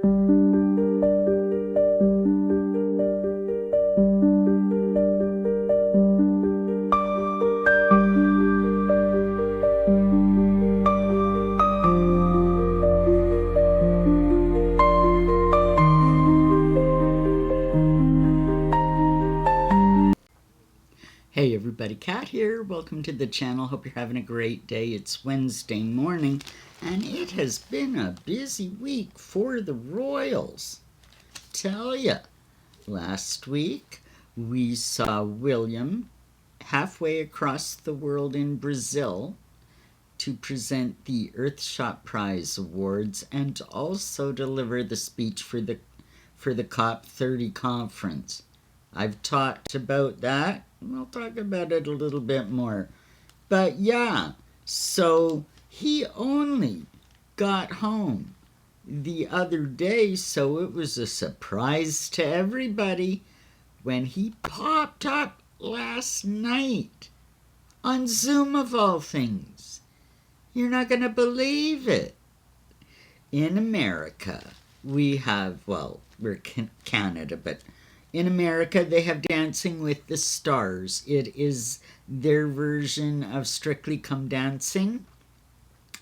Hey everybody, Kat here. Welcome to the channel. Hope you're having a great day. It's Wednesday morning, and it has been a busy week for the Royals. Tell ya, last week we saw William halfway across the world in Brazil to present the Earthshot Prize Awards and also deliver the speech for the COP30 conference. I've talked about that. We'll talk about it a little bit more. But yeah, so he only got home the other day, so it was a surprise to everybody when he popped up last night on Zoom of all things. You're not going to believe it. In America, we have, well, we're Canada, but in America, they have Dancing with the Stars. It is their version of Strictly Come Dancing.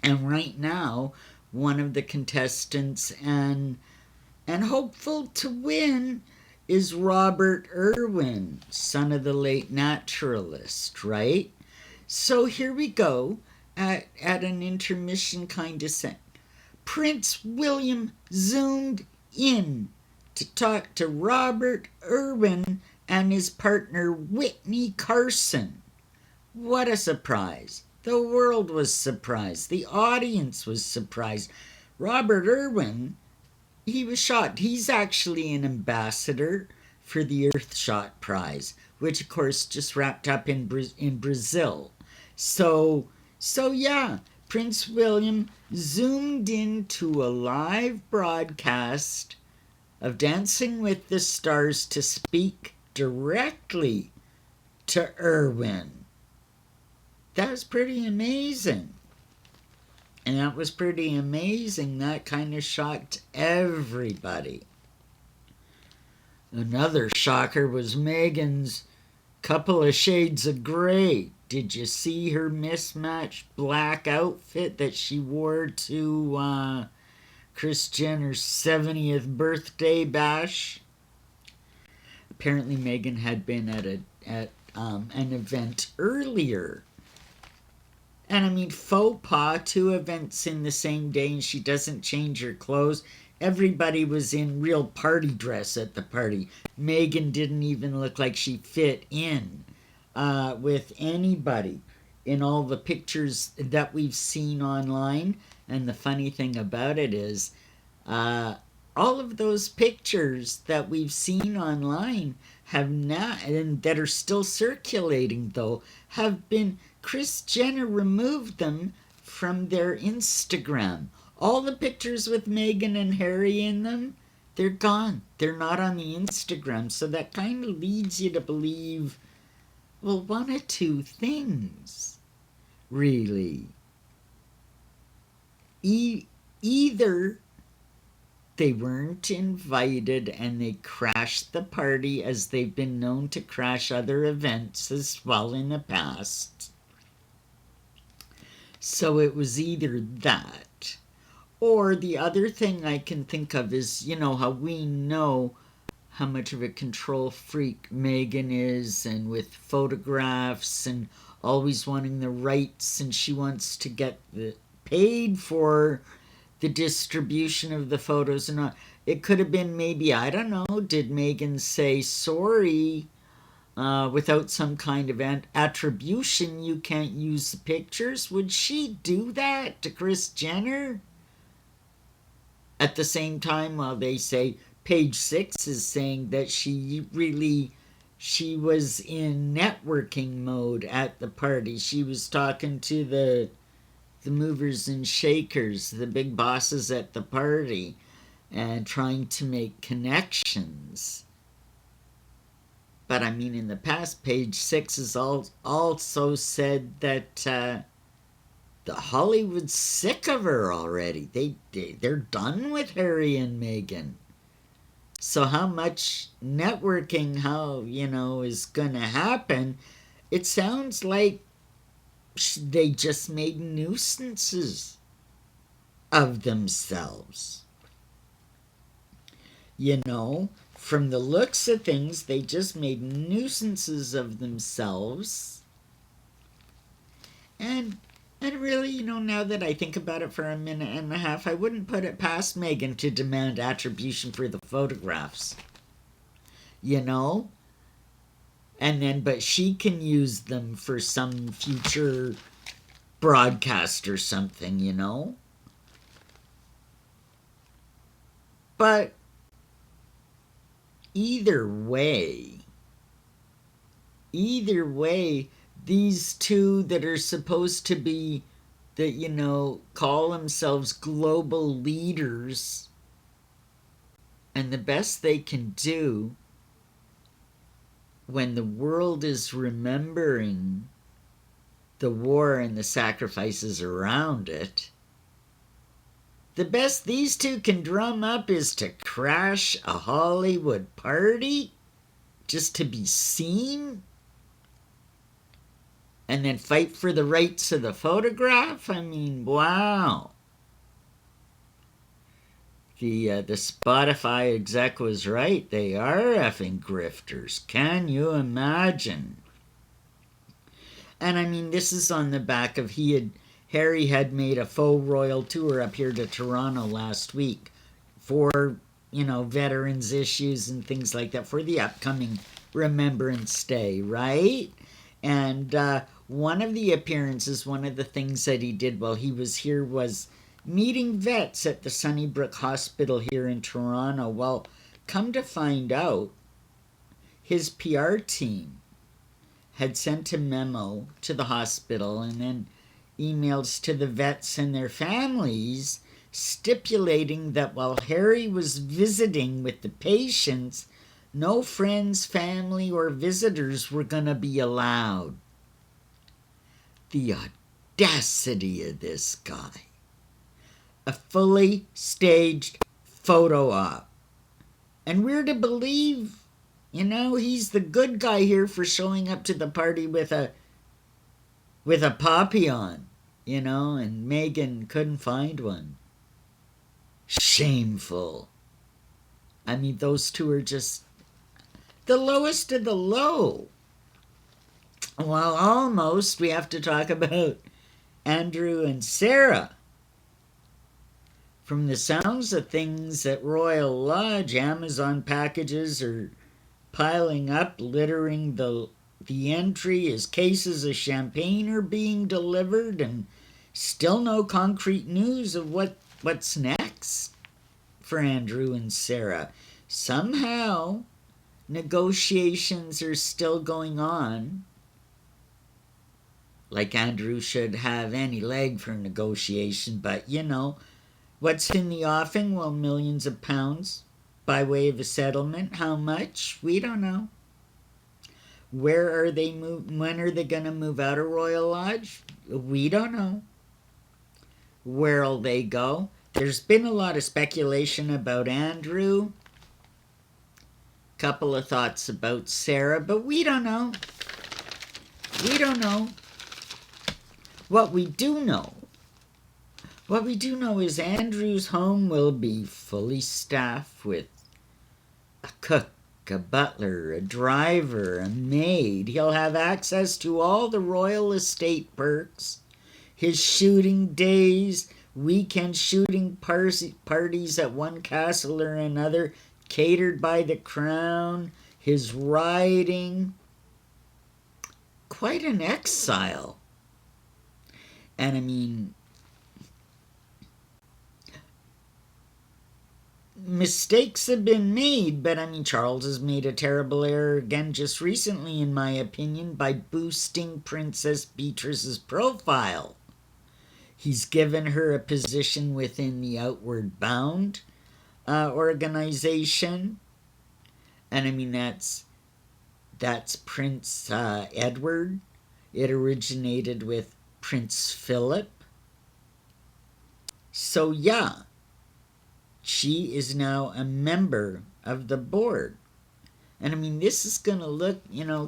And right now, one of the contestants and hopeful to win is Robert Irwin, son of the late naturalist, right? So here we go at an intermission kind of thing. Prince William zoomed in to talk to Robert Irwin and his partner Whitney Carson. What a surprise. The world was surprised. The audience was surprised. Robert Irwin, he was shocked. He's actually an ambassador for the Earthshot Prize, which of course just wrapped up in Brazil. So yeah, Prince William zoomed into a live broadcast of Dancing with the Stars to speak directly to Irwin. That was pretty amazing. And that was pretty amazing. That kind of shocked everybody. Another shocker was Meghan's couple of shades of gray. Did you see her mismatched black outfit that she wore to Kris Jenner's 70th birthday bash? Apparently Meghan had been at an event earlier. And I mean, faux pas, 2 events in the same day, and she doesn't change her clothes. Everybody was in real party dress at the party. Meghan didn't even look like she fit in with anybody in all the pictures that we've seen online. And the funny thing about it is, all of those pictures that we've seen online have not, and that are still circulating though, have been, Kris Jenner removed them from their Instagram. All the pictures with Meghan and Harry in them, they're gone. They're not on the Instagram. So that kind of leads you to believe, well, one of two things, really. Either they weren't invited and they crashed the party, as they've been known to crash other events as well in the past. So it was either that, or the other thing I can think of is, how we know how much of a control freak Meghan is, and with photographs and always wanting the rights, and she wants to get paid for the distribution of the photos. And it could have been, maybe, I don't know, did Meghan say, sorry, without some kind of attribution, you can't use the pictures? Would she do that to Kris Jenner? At the same time, while they say, Page 6 is saying that she was in networking mode at the party. She was talking to the movers and shakers, the big bosses at the party, and trying to make connections. But I mean, in the past, Page 6 has also said that the Hollywood's sick of her already. They're done with Harry and Meghan. So how much networking, is gonna happen? It sounds like they just made nuisances of themselves. From the looks of things, they just made nuisances of themselves. And really, now that I think about it for a minute and a half, I wouldn't put it past Meghan to demand attribution for the photographs. And then, but she can use them for some future broadcast or something. But either way, these two that are supposed to be, that, call themselves global leaders, and the best they can do when the world is remembering the war and the sacrifices around it, the best these two can drum up is to crash a Hollywood party just to be seen, and then fight for the rights of the photograph. I mean, wow. The Spotify exec was right. They are effing grifters. Can you imagine? And I mean, this is on the back of Harry had made a faux royal tour up here to Toronto last week for, veterans issues and things like that for the upcoming Remembrance Day, right? And one of the appearances, one of the things that he did while he was here was meeting vets at the Sunnybrook Hospital here in Toronto. Well, come to find out, his PR team had sent a memo to the hospital and then emails to the vets and their families stipulating that while Harry was visiting with the patients, no friends, family, or visitors were going to be allowed. The audacity of this guy. A fully staged photo op. And we're to believe, he's the good guy here for showing up to the party with a poppy on, and Meghan couldn't find one. Shameful. I mean, those two are just the lowest of the low. Well, almost we have to talk about Andrew and Sarah. From the sounds of things at Royal Lodge, Amazon packages are piling up, littering the entry as cases of champagne are being delivered, and still no concrete news of what's next for Andrew and Sarah. Somehow, negotiations are still going on. Like Andrew should have any leg for negotiation, but what's in the offing? Well, millions of pounds by way of a settlement. How much? We don't know. Where are they when are they going to move out of Royal Lodge? We don't know. Where'll they go? There's been a lot of speculation about Andrew. Couple of thoughts about Sarah, but we don't know. We don't know. What we do know is Andrew's home will be fully staffed with a cook, a butler, a driver, a maid. He'll have access to all the royal estate perks, his shooting days, weekend shooting parties at one castle or another, catered by the crown, his riding. Quite an exile. And I mean, mistakes have been made, but I mean, Charles has made a terrible error again just recently, in my opinion, by boosting Princess Beatrice's profile. He's given her a position within the Outward Bound organization. And I mean, that's Prince Edward. It originated with Prince Philip. So yeah, she is now a member of the board. And I mean, this is going to look,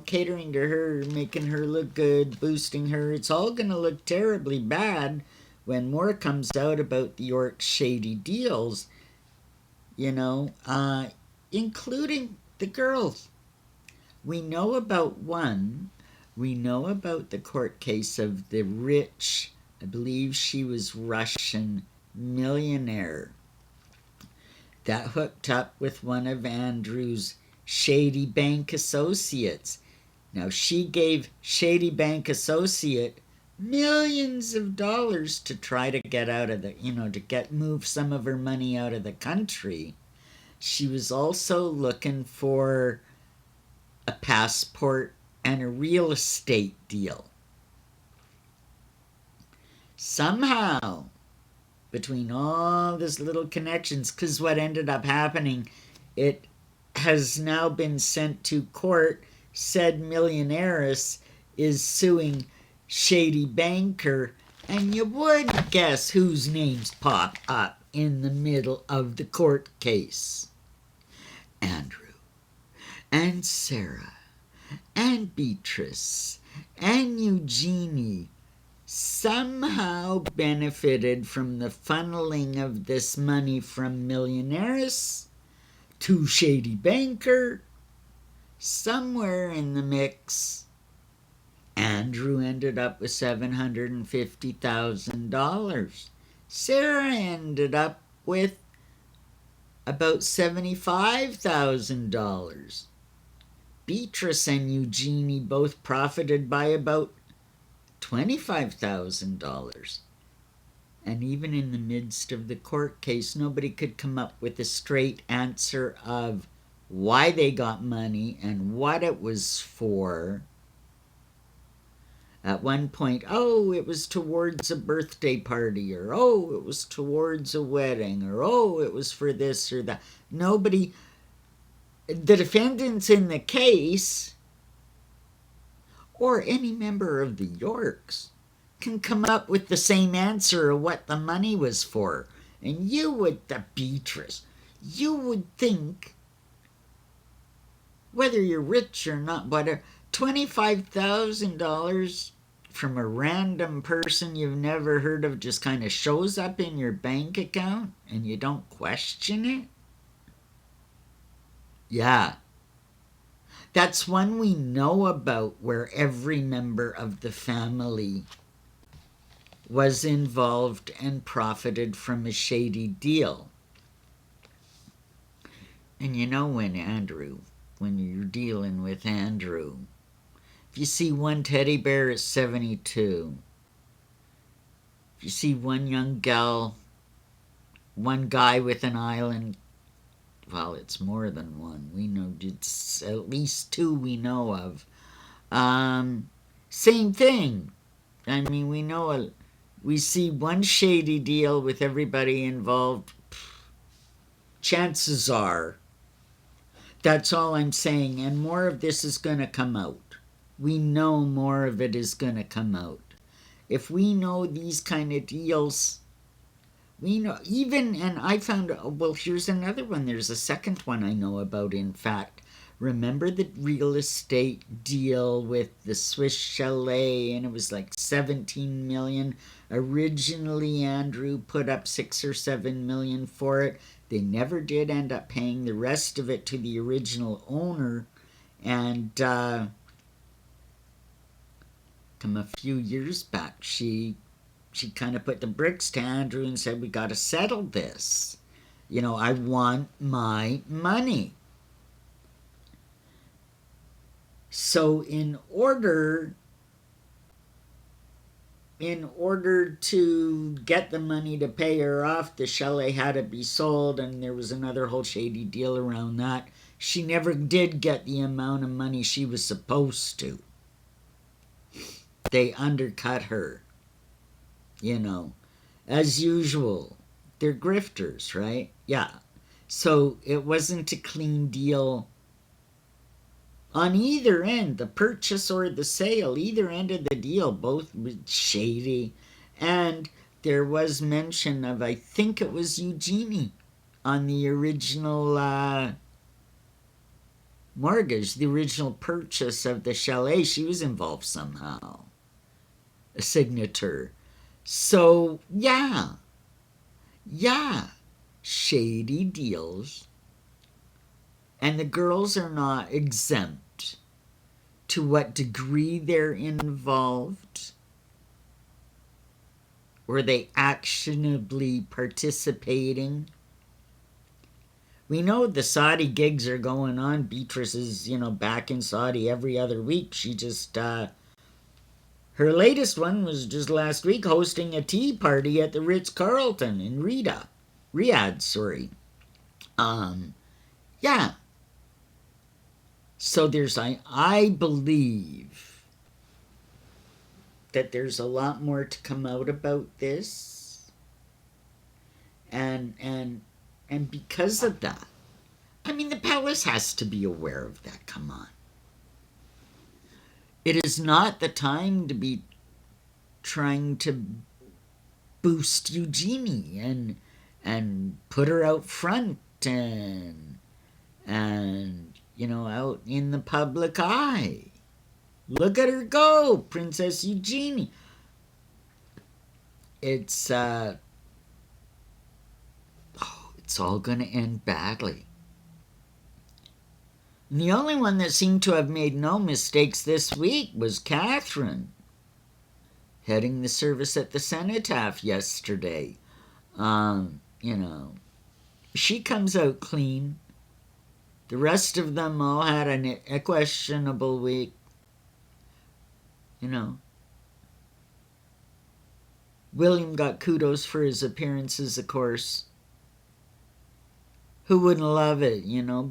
catering to her, making her look good, boosting her. It's all going to look terribly bad when more comes out about the York shady deals, including the girls. We know about one. We know about the court case of the rich, I believe she was Russian, millionaire that hooked up with one of Andrew's shady bank associates. Now, she gave Shady Bank Associate millions of dollars to try to get out of move some of her money out of the country. She was also looking for a passport and a real estate deal. Somehow, between all this little connections, because what ended up happening, it has now been sent to court. Said millionaires is suing shady banker, and you would guess whose names pop up in the middle of the court case. Andrew and Sarah and Beatrice and Eugenie somehow benefited from the funneling of this money from millionaires to shady banker. Somewhere in the mix, Andrew ended up with $750,000. Sarah ended up with about $75,000. Beatrice and Eugenie both profited by about $25,000. And even in the midst of the court case, nobody could come up with a straight answer of why they got money and what it was for. At one point, it was towards a birthday party, or it was towards a wedding, or it was for this or that. Nobody, the defendants in the case, or any member of the Yorks, can come up with the same answer of what the money was for. And the Beatrice, you would think, whether you're rich or not, but $25,000 from a random person you've never heard of just kind of shows up in your bank account and you don't question it? Yeah. That's one we know about, where every member of the family was involved and profited from a shady deal. And when you're dealing with Andrew, if you see one teddy bear at 72, if you see one young gal, one guy with an island, well, it's more than one. We know it's at least two we know of. Same thing. I mean, we see one shady deal with everybody involved. Chances are, that's all I'm saying, and more of this is going to come out. We know more of it is going to come out. If we know these kind of deals, we know, and I found, here's another one. There's a second one I know about, in fact. Remember the real estate deal with the Swiss chalet, and it was like $17 million. Originally, Andrew put up $6 or $7 million for it. They never did end up paying the rest of it to the original owner. And come a few years back, she kind of put the bricks to Andrew and said, we got to settle this. I want my money. So in order to get the money to pay her off, the chalet had to be sold, and there was another whole shady deal around that. She never did get the amount of money she was supposed to. They undercut her. As usual. They're grifters, right? Yeah. So it wasn't a clean deal on either end, the purchase or the sale. Either end of the deal, both were shady. And there was mention of, I think it was Eugenie on the original mortgage, the original purchase of the chalet. She was involved somehow, a signature. So yeah, shady deals. And the girls are not exempt. To what degree they're involved, were they actionably participating? We know the Saudi gigs are going on. Beatrice is, back in Saudi every other week. She just, her latest one was just last week, hosting a tea party at the Ritz-Carlton in Riyadh, sorry. Yeah. So I believe that there's a lot more to come out about this. And because of that, I mean, the palace has to be aware of that. Come on. It is not the time to be trying to boost Eugenie and put her out front and out in the public eye. Look at her go, Princess Eugenie. It's all going to end badly. And the only one that seemed to have made no mistakes this week was Catherine, heading the service at the cenotaph yesterday. She comes out clean. The rest of them all had a questionable week. William got kudos for his appearances, of course. Who wouldn't love it?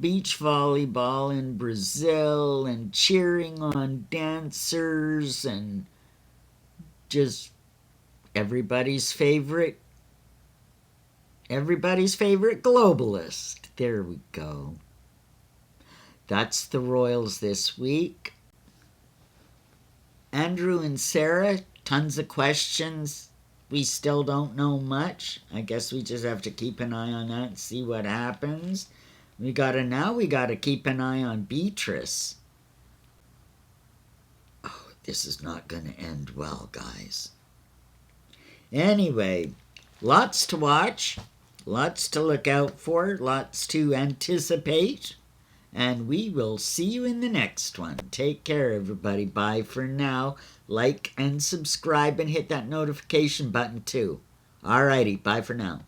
Beach volleyball in Brazil and cheering on dancers and just everybody's favorite globalist. There we go. That's the royals this week. Andrew and Sarah, tons of questions. We still don't know much. I guess we just have to keep an eye on that and see what happens. We gotta keep an eye on Beatrice. Oh, this is not gonna end well, guys. Anyway, lots to watch, lots to look out for, lots to anticipate. And we will see you in the next one. Take care, everybody. Bye for now. Like and subscribe and hit that notification button too. Alrighty, bye for now.